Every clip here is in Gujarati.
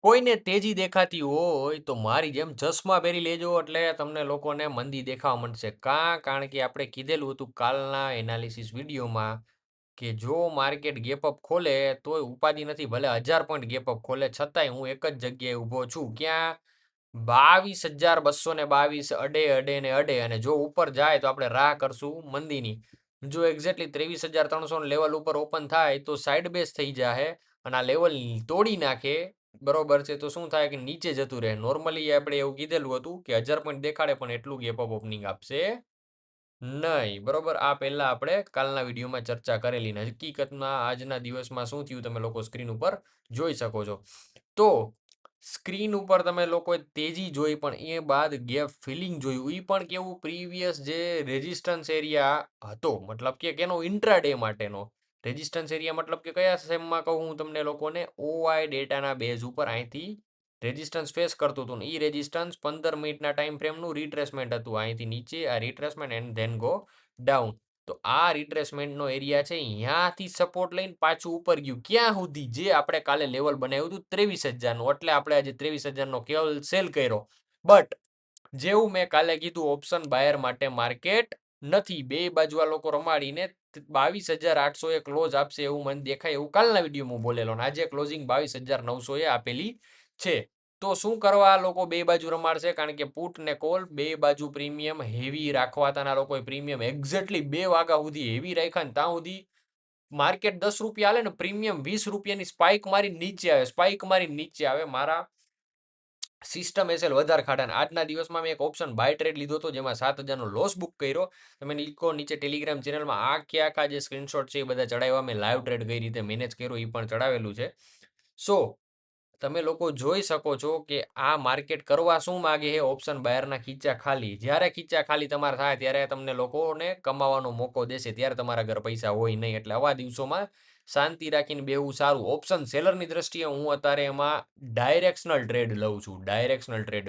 કોઈને તેજી દેખાતી હોય તો મારી જેમ ચશ્મા પહેરી લેજો એટલે તમને લોકોને મંદી દેખાવા માંડશે. કારણ કે આપણે કીધેલું હતું કાલના એનાલિસિસ વિડીયોમાં કે જો માર્કેટ ગેપ અપ ખોલે તોય ઉપાધિ નથી. ભલે 1000 પોઈન્ટ ગેપ અપ ખોલે છતાંય હું એક જ જગ્યાએ ઊભો છું. ક્યાં? 22,222 અડે ને અડે અને જો ઉપર જાય તો આપણે રાહ કરશું મંદીની. જો એક્ઝેક્ટલી 23,300 લેવલ ઉપર ઓપન થાય તો સાઈડ બેઝ થઈ જાહે અને આ લેવલ તોડી નાખે. બરોબર છે, તો શું થાય કે નીચે જતું રહે. નોર્મલી આપણે એવું કીધેલું હતું કે 1000 પોઈન્ટ દેખાડે પણ એટલું ગેપ અપ ઓપનિંગ આપશે નહીં. બરોબર, આ પહેલા આપણે કાલના વિડીયોમાં ચર્ચા કરેલી ને હકીકતમાં આજના દિવસમાં શું થયું તમે લોકો સ્ક્રીન ઉપર જોઈ શકો છો. તો સ્ક્રીન ઉપર તમે લોકોએ તેજી જોઈ પણ એ બાદ ગેપ ફિલિંગ જોયું. એ પણ કેવું પ્રીવિયસ જે રેઝિસ્ટન્સ એરિયા હતો મતલબ કે કેનો ઇન્ટ્રાડે માટેનો રેઝિસ્ટન્સ એરિયા મતલબ કે કયા સેમમાં કહું હું તમને લોકોને ઓઆઈ ડેટાના બેઝ ઉપર અહીંથી રેઝિસ્ટન્સ ફેસ કરતું હતું ને એ રેઝિસ્ટન્સ 15 મિનિટના ટાઈમ ફ્રેમનું રિટ્રેસમેન્ટ હતું. અહીંથી નીચે આ retracement and then go down. તો આ રિટ્રેસમેન્ટનો એરિયા છે અહીંયાથી સપોર્ટ લઈને પાછું ઉપર ગયું ક્યાં સુધી? જે આપણે કાલે લેવલ બનાવ્યું હતું 23,000નું. એટલે આપણે આજે 23,000નો કેવલ સેલ કર્યો. બટ જેવું મેં કાલે કીધું ઓપ્શન બાયર માટે માર્કેટ નથી. બે બાજુ આ લોકો રમાડીને 22,800 એ ક્લોઝ આપશે એવું મને દેખાય એવું કાલના વિડીયોમાં બોલેલો ને આજે ક્લોઝિંગ 22,900 એ આપેલી છે. તો શું કરવા આ લોકો બે બાજુ રમાડશે? કારણ કે પુટ ને કોલ બે બાજુ પ્રીમિયમ હેવી રાખવાતાના લોકોએ પ્રીમિયમ એક્ઝેક્ટલી 2 વાગ્યા સુધી હેવી રાખ્યા ને ત્યાં સુધી માર્કેટ 10 રૂપિયા હાલે ને પ્રીમિયમ 20 રૂપિયાની સ્પાઇક મારી નીચે આવે. સ્પાઇક મારી નીચે આવે. મારા સિસ્ટમ એસએલ વધારે ખાટા. આજના દિવસમાં મેં એક ઓપ્શન બાય ટ્રેડ લીધો હતો જેમાં 7,000નો લોસ બુક કર્યો. તમે લીકો નીચે ટેલિગ્રામ ચેનલમાં આખા જે સ્ક્રીનશોટ છે એ બધા ચડાવ્યા. મેં લાઈવ ટ્રેડ કઈ રીતે મેનેજ કર્યો એ પણ ચડાવેલું છે. સો તમે લોકો જોઈ શકો છો કે આ માર્કેટ કરવા શું માગે છે? ઓપ્શન બાયરના ખીચા ખાલી. જ્યારે ખીચા ખાલી તમારા થાય ત્યારે તમને લોકોને કમાવાનો મોકો દેશે. ત્યારે તમારા ઘર પૈસા હોય નહીં. એટલે આવા દિવસોમાં શાંતિ રાખીને બેવું સારું. ઓપ્શન સેલરની દ્રષ્ટિએ હું અત્યારે એમાં ડાયરેક્શનલ ટ્રેડ લઉં છું. ડાયરેક્શનલ ટ્રેડ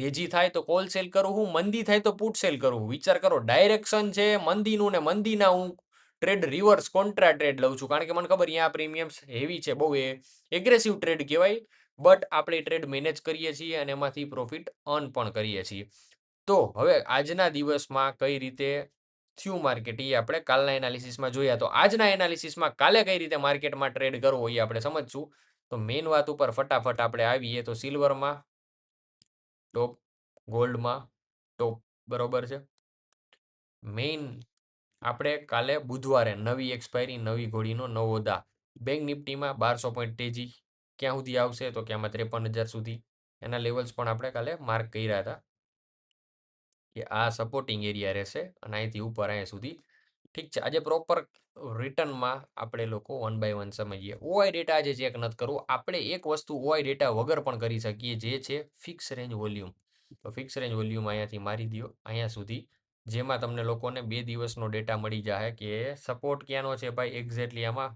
તેજી થાય તો કોલ સેલ કરું હું, મંદી થાય તો પુટ સેલ કરું. વિચાર કરો, ડાયરેક્શન છે મંદીનું ને મંદીના હું ટ્રેડ રિવર્સ કોન્ટ્રા ટ્રેડ લઉં છું. કારણ કે મને ખબર અહીંયા પ્રીમિયમ્સ હેવી છે, બહુ એગ્રેસિવ ટ્રેડ કહેવાય. બટ આપણે ટ્રેડ મેનેજ કરીએ છીએ અને એમાંથી પ્રોફિટ અર્ન પણ કરીએ છીએ. તો હવે આજના દિવસમાં કઈ રીતે થયું માર્કેટ એ આપણે કાલના એનાલિસિસમાં જોયા. તો આજના એનાલિસિસમાં કાલે કઈ રીતે માર્કેટમાં ટ્રેડ કરવો એ આપણે સમજશું. તો મેઇન વાત ઉપર ફટાફટ આપણે આવીએ તો સિલ્વરમાં ટોપ, ગોલ્ડમાં ટોપ. બરોબર છે. મેઇન આપણે કાલે બુધવારે નવી એક્સપાયરી નવી ઘોડીનો નવો દા. બેંક નિફ્ટીમાં 1200 પોઈન્ટ તેજી ક્યાં સુધી આવશે? તો કે આમાં 53,000 સુધી. એના લેવલ્સ પણ આપણે કાલે માર્ક કર્યા હતા કે આ સપોર્ટિંગ એરિયા રહેશે અને અહીંથી ઉપર અહીંયા સુધી. ઠીક છે, આજે પ્રોપર રિટર્નમાં આપણે લોકો વન બાય વન સમજીએ. ઓઆઈ ડેટા આજે ચેક નથી કરવું. આપણે એક વસ્તુ ઓઆઈ ડેટા વગર પણ કરી શકીએ જે છે ફિક્સ રેન્જ વોલ્યુમ. તો ફિક્સ રેન્જ વોલ્યુમ અહીંયાથી મારી દો અહીંયા સુધી, જેમાં તમને લોકોને 2 દિવસનો ડેટા મળી જાય કે સપોર્ટ ક્યાંનો છે ભાઈ એક્ઝેક્ટલી આમાં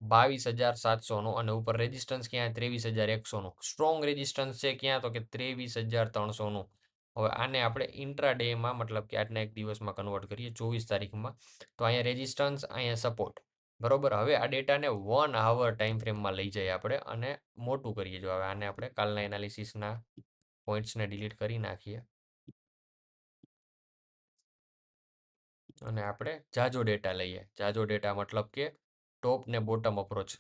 22,700નો અને ઉપર રેઝિસ્ટન્સ ક્યાં 23,100નો. સ્ટ્રોંગ રેઝિસ્ટન્સ છે ક્યાં? તો કે 23,300નું. હવે આને આપણે ઇન્ટ્રાડેમાં મતલબ કે આજના એક દિવસમાં કન્વર્ટ કરીએ 24 તારીખમાં. તો અહીંયા રેઝિસ્ટન્સ, અહીંયા સપોર્ટ. બરોબર. હવે આ ડેટાને 1 આવર ટાઈમ ફ્રેમમાં લઈ જઈએ આપણે અને મોટું કરીએ. જો હવે આને આપણે કાલના એનાલિસિસના પોઈન્ટ્સને ડિલીટ કરી નાખીએ અને આપણે જાજો ડેટા લઈએ. જાજો ડેટા મતલબ કે ટોપ ને બોટમ અપ્રોચ.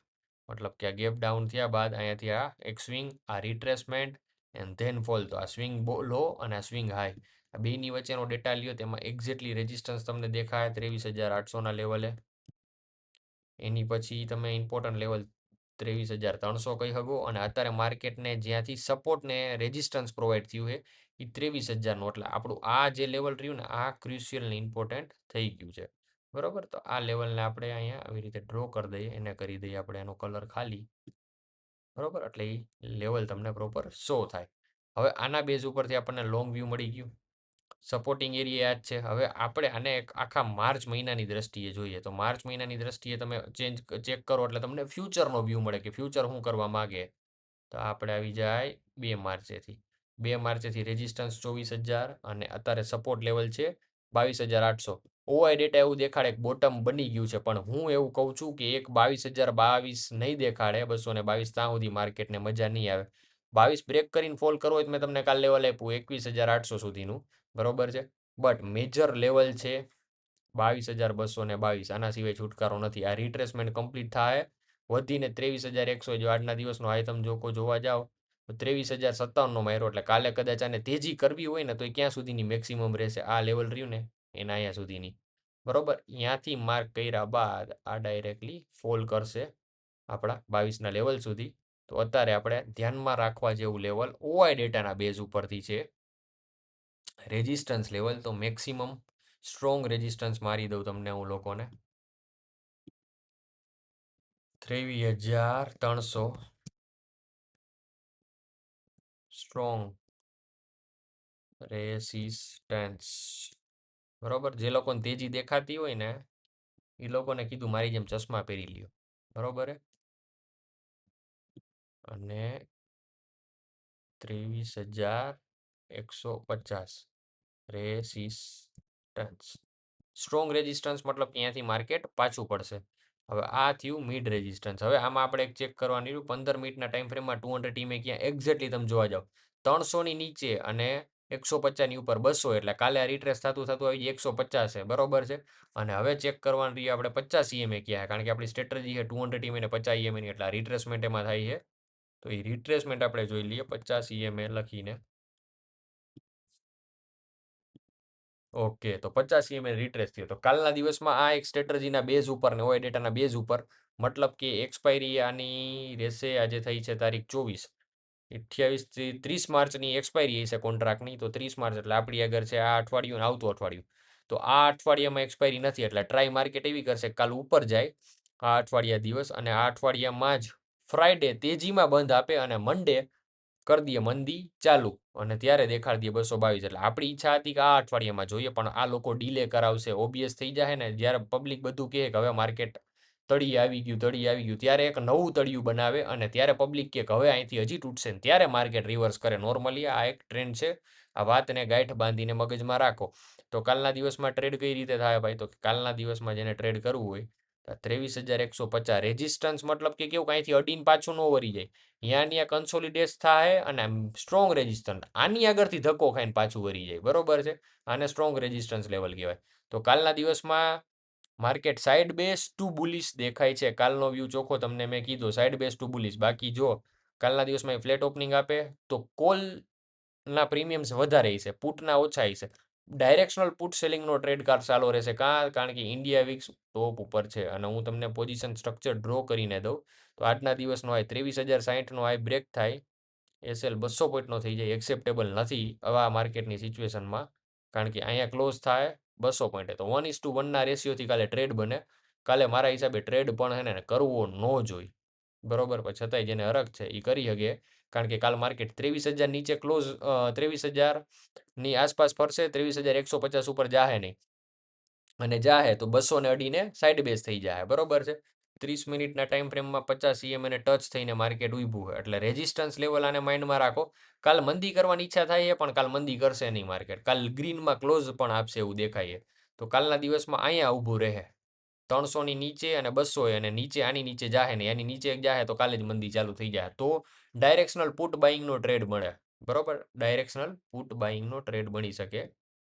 મતલબ કે આ ગેપ ડાઉન થયા બાદ અહીંયાથી આ એક સ્વિંગ, આ રિટ્રેસમેન્ટ એન્ડ ધેન ફોલ. તો આ સ્વિંગ લો અને આ સ્વિંગ હાઈ. આ બેની વચ્ચેનો ડેટા લ્યો તેમાં એક્ઝેક્ટલી રેઝિસ્ટન્સ તમને દેખાય 23,800ના લેવલે. એની પછી તમે ઇમ્પોર્ટન્ટ લેવલ 23,300 કહી શકો અને અત્યારે માર્કેટને જ્યાંથી સપોર્ટ ને રેઝિસ્ટન્સ પ્રોવાઈડ થયું છે એ 23,000નું. એટલે આપણું આ જે લેવલ રહ્યું ને આ ક્રુશિયલ ને ઇમ્પોર્ટન્ટ થઈ ગયું છે. બરોબર. તો આ લેવલને આપણે અહીંયા આવી રીતે ડ્રો કરી દઈએ, એને કરી દઈએ આપણે એનો કલર ખાલી. બરોબર. એટલે એ લેવલ તમને પ્રોપર શો થાય. હવે આના બેઝ ઉપરથી આપણને લોંગ વ્યૂ મળી ગયું. સપોર્ટિંગ એરિયા જ છે. હવે આપણે આને એક આખા માર્ચ મહિનાની દ્રષ્ટિએ જોઈએ. તો માર્ચ મહિનાની દ્રષ્ટિએ તમે ચેક કરો એટલે તમને ફ્યુચરનો વ્યૂ મળે કે ફ્યુચર શું કરવા માગે. તો આપણે આવી જાય 2 માર્ચેથી. 2 માર્ચેથી રેઝિસ્ટન્સ 24,000 અને અત્યારે સપોર્ટ લેવલ છે 22,800. ઓઆઈ ડેટા એવું દેખાડે કે બોટમ બની ગયું છે, પણ હું એવું કહું છું કે એક 22,022 નહીં દેખાડે, 222 ત્યાં સુધી માર્કેટને મજા નહીં આવે. 22 બ્રેક કરીને ફોલ કરવો હોય તો મેં તમને કાલ લેવલ આપ્યું 21,800 સુધીનું, બરોબર છે. બટ મેજર લેવલ છે 22,222, આના સિવાય છુટકારો નથી. આ રિટ્રેસમેન્ટ કમ્પ્લીટ થાય વધીને 23,100, જો આજના દિવસનો હાઈ તમે જોવા જાઓ તો 23,057નો માર્યો, એટલે કાલે કદાચ આને તેજી કરવી હોય ને તો એ ક્યાં સુધીની મેક્સિમમ રહેશે, આ લેવલ રહ્યું ને એના અહીંયા સુધીની, બરોબર. ત્યાંથી માર્ક કર્યા બાદ આ ડાયરેક્ટલી ફોલ કરશે આપણા 22ના લેવલ સુધી. તો અત્યારે આપણે ધ્યાનમાં રાખવા જેવું લેવલ ઓઆઈ ડેટાના બેઝ ઉપરથી છે રેઝિસ્ટન્સ લેવલ. તો મેક્સિમમ સ્ટ્રોંગ રેઝિસ્ટન્સ મારી દઉં તમને હું લોકોને, 23,300 સ્ટ્રોંગ રેસિસ્ટન્સ, બરોબર. જે લોકોને તેજી દેખાતી હોય ને એ લોકોને કીધું મારી જેમ ચશ્મા પહેરી લ્યો, બરોબર. અને 23,150 રેસિસ્ટન્સ, સ્ટ્રોંગ રેઝિસ્ટન્સ મતલબ ત્યાંથી માર્કેટ પાછું પડશે. હવે આ થયું મિડ રેઝિસ્ટન્સ. હવે આમાં આપણે એક ચેક કરવાની રહ્યું 15 મિનિટના ટાઈમ ફ્રેમમાં 200 ટીમે ક્યાં એક્ઝેક્ટલી તમે જોવા જાઓ 300ની નીચે અને 150ની ઉપર 200, એટલે કાલે આ રિટ્રેસ થતું થતું આવી જાય 150 છે, બરોબર છે. અને હવે ચેક કરવાનું રહીએ આપણે 50 EMA ક્યાં, કારણ કે આપણી સ્ટ્રેટેજી છે 200 ટીમે ને 50 EMA ની, એટલે રિટ્રેસમેન્ટ એમાં થાય છે. તો એ રિટ્રેસમેન્ટ આપણે જોઈ લઈએ 50 EMA લખીને. ઓકે, તો 50 EMA રિટ્રેસ થયો. તો કાલના દિવસમાં આ એક સ્ટ્રેટર્જીના બેઝ ઉપર ને ઓઆઈ ડેટાના બેઝ ઉપર, મતલબ કે એક્સપાયરી આની રહેશે, આજે થઈ છે તારીખ 24, 28 થી 30 માર્ચની એક્સપાયરી છે કોન્ટ્રાક્ટની. તો 30 માર્ચ એટલે આપણી આગળ છે આ અઠવાડિયું ને આવતું અઠવાડિયું. તો આ અઠવાડિયામાં એક્સપાયરી નથી, એટલે ટ્રાય માર્કેટ એવી કરશે કાલ ઉપર જાય આ અઠવાડિયા દિવસ, અને આ અઠવાડિયામાં જ ફ્રાઈડે તેજીમાં બંધ આપે અને મંડે કરી દઈએ મંદી ચાલુ, અને ત્યારે દેખાડી દઈએ 222. એટલે આપણી ઈચ્છા હતી કે આ અઠવાડિયામાં જોઈએ, પણ આ લોકો ડીલે કરાવશે. ઓબિયસ થઈ જાય ને જ્યારે પબ્લિક બધું કહે કે હવે માર્કેટ તળિયે આવી ગયું, તળિયે આવી ગયું, ત્યારે એક નવું તળિયું બનાવે અને ત્યારે પબ્લિક કે હવે અહીંથી હજી તૂટશે ને ત્યારે માર્કેટ રિવર્સ કરે. નોર્મલી આ એક ટ્રેન્ડ છે. આ વાતને ગાંઠ બાંધીને મગજમાં રાખો. તો કાલના દિવસમાં ટ્રેડ કઈ રીતે થાય ભાઈ, તો કાલના દિવસમાં જેને ટ્રેડ કરવું હોય 23,150 રેઝિસ્ટન્સ, મતલબ કે કેવું અહીંથી અડીને પાછું ન વળી જાય, ત્યાં કન્સોલિડેટ થાય અને સ્ટ્રોંગ રેઝિસ્ટન્સ આની આગળથી ધક્કો ખાઈને પાછું વળી જાય, બરોબર છે. આને સ્ટ્રોંગ રેઝિસ્ટન્સ લેવલ કહેવાય. તો કાલના દિવસમાં market side base to bullish દેખાય છે. કાલનો વ્યૂ ચોખ્ખો તમને મેં કીધો સાઇડ બેઝ ટુ બુલિશ. બાકી જો કાલના દિવસમાં ફ્લેટ ઓપનિંગ આપે તો કોલના પ્રીમિયમ્સ વધારે છે, પુટના ઓછા છે. ડાયરેક્શનલ પુટ સેલિંગનો ટ્રેડ ચાલુ રહેશે, કારણ કે ઇન્ડિયા વિક્સ ટોપ ઉપર છે. અને હું તમને પોઝિશન સ્ટ્રક્ચર ડ્રો કરીને દઉં તો આજના દિવસનો હાઈ 23,060નો હાઈ બ્રેક થાય, એસએલ 200 પોઈન્ટનો થઈ જાય, એક્સેપ્ટેબલ નથી આવા માર્કેટની સિચ્યુએશનમાં, કારણ કે અહીંયા ક્લોઝ થાય 200 પોઈન્ટે. તો 1:1ના રેશિયોથી કાલે ટ્રેડ બને. કાલે મારા હિસાબે ટ્રેડ પણ હે ને કરવો ન જોઈએ, બરોબર. પણ છતાંય જેને હરખ છે એ કરી શકે, કારણ કે કાલ માર્કેટ 23,000 નીચે ક્લોઝ, 23,000ની આસપાસ ફરશે, 23,150 ઉપર જાહે નહીં, અને જાહે તો 200ને અડીને સાઈડ બેઝ થઈ જાય, બરોબર છે. 30 મિનિટના ટાઈમ ફ્રેમમાં 50 EMA ટચ થઈને માર્કેટ ઊભું હોય, એટલે રેઝિસ્ટન્સ લેવલ આને માઇન્ડમાં રાખો. કાલ મંદી કરવાની ઈચ્છા થાય છે, પણ કાલ મંદી કરશે નહીં માર્કેટ. કાલ ગ્રીનમાં ક્લોઝ પણ આપશે એવું દેખાય છે. તો કાલના દિવસમાં અહીંયા ઊભું રહે 300ની નીચે અને 200, અને નીચે આની નીચે જાહે નહીં, આની નીચે જાહે તો કાલે જ મંદી ચાલુ થઈ જાય. તો ડાયરેક્શનલ પુટ બાઇંગનો ટ્રેડ મળે, બરોબર. ડાયરેક્શનલ પુટ બાઇંગનો ટ્રેડ બની શકે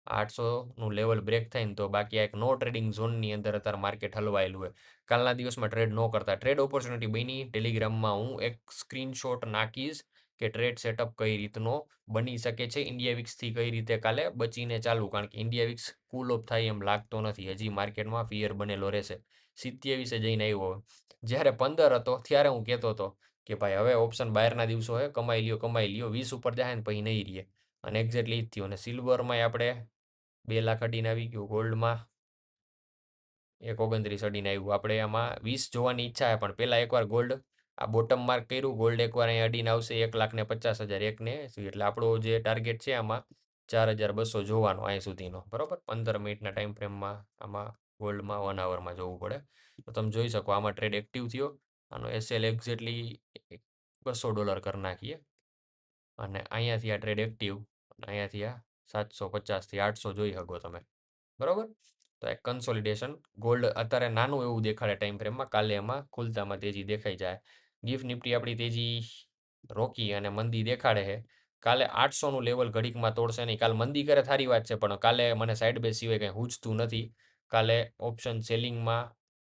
800નું લેવલ બ્રેક થાય ને તો. બાકી આ એક નો ટ્રેડિંગ ઝોનની અંદર અત્યારે માર્કેટ હલવાયેલું હોય. કાલના દિવસમાં ટ્રેડ ન કરતા, ટ્રેડ ઓપોર્ચ્યુનિટી બની ટેલિગ્રામમાં હું એક સ્ક્રીનશોટ નાખીશ કે ટ્રેડ સેટઅપ કઈ રીતનો બની શકે છે, ઇન્ડિયા વિક્સથી કઈ રીતે કાલે બચીને ચાલુ, કારણ કે ઇન્ડિયા વિક્સ કુલ ઓફ થાય એમ લાગતો નથી, હજી માર્કેટમાં ફિયર બનેલો રહેશે. 27 જઈને આવ્યો, જ્યારે 15 હતો ત્યારે હું કહેતો હતો કે ભાઈ હવે ઓપ્શન બહારના દિવસો હે, કમાઈ લ્યો કમાઈ લ્યો, 20 ઉપર જાય ને પછી નહીં રહીએ, અને એક્ઝેક્ટલી જ થયું. અને સિલ્વરમાં આપણે 2 લાખ અડીને આવી ગયું, ગોલ્ડમાં 1.29 અડીને આવ્યું. આપણે આમાં 20 જોવાની ઈચ્છા છે, પણ પહેલાં એકવાર ગોલ્ડ આ બોટમ માર્ક કર્યું, ગોલ્ડ એકવાર અહીંયા અડીને આવશે 1,50,000, 1,80, એટલે આપણો જે ટાર્ગેટ છે આમાં 4,200 જોવાનો અહીં સુધીનો, બરોબર. 15 મિનિટના ટાઈમ ફ્રેમમાં આમાં ગોલ્ડમાં 1 આવરમાં જોવું પડે. તો તમે જોઈ શકો આમાં ટ્રેડ એક્ટિવ થયો, આનો એસએલ એક્ઝેક્ટલી $200 કરી નાખીએ, અને અહીંયાથી આ ટ્રેડ એક્ટિવ, અને અહીંયાથી આ 750 થી 800 જોઈ શકો તમે, બરોબર. તો એક કન્સોલિડેશન ગોલ્ડ અત્યારે નાનું એવું દેખાડે ટાઈમ ફ્રેમમાં, કાલે એમાં ખુલતામાં તેજી દેખાઈ જાય. ગિફ્ટ નિફ્ટી આપણી તેજી રોકી અને મંદી દેખાડે છે. કાલે 800નું લેવલ ઘડીકમાં તોડશે નહીં. કાલ મંદી કરે સારી વાત છે, પણ કાલે મને સાઈડ બે સિવાય કંઈ સૂચતું નથી. કાલે ઓપ્શન સેલિંગમાં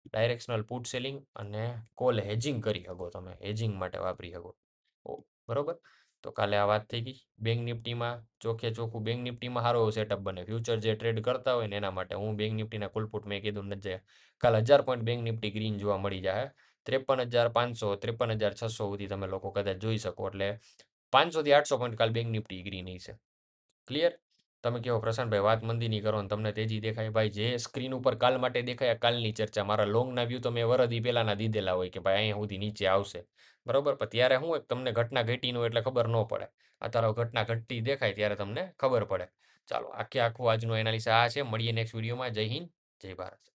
ડાયરેક્શનલ પુટ સેલિંગ અને કોલ હેજિંગ કરી શકો, તમે હેજિંગ માટે વાપરી શકો. બરોબર. તો કાલે આ વાત થઈ ગઈ. બેંક નિફ્ટીમાં ચોખે ચોખ્ખું બેંક નિફ્ટીમાં સારો એવો સેટઅપ બને. ફ્યુચર જે ટ્રેડ કરતા હોય ને એના માટે હું બેંક નિફ્ટીના કુલપુટ મેં કીધું નથી જાય. કાલ 1000 પોઈન્ટ બેંક નિફ્ટી ગ્રીન જોવા મળી જાય. 53,500 53,600 સુધી તમે લોકો કદાચ જોઈ શકો. એટલે 500 થી 800 પોઈન્ટ કાલ બેંક નિફ્ટી ગ્રીન છે. ક્લિયર? તમે કહો પ્રશાંતભાઈ વાત મંદીની કરો ને તમને તેજી દેખાય. ભાઈ જે સ્ક્રીન ઉપર કાલ માટે દેખાય કાલની ચર્ચા. મારા લોંગના વ્યૂ તો મેં વરદી પહેલાના દીધેલા હોય કે ભાઈ અહીંયા સુધી નીચે આવશે. બરોબર. પણ ત્યારે શું એક તમને ઘટના ઘટી નો એટલે ખબર ન પડે. અત્યારે ઘટના ઘટતી દેખાય ત્યારે તમને ખબર પડે. ચાલો આખે આખું આજનું એનાલિસિસ આ છે. મળીએ નેક્સ્ટ વિડીયોમાં. જય હિન્દ, જય ભારત.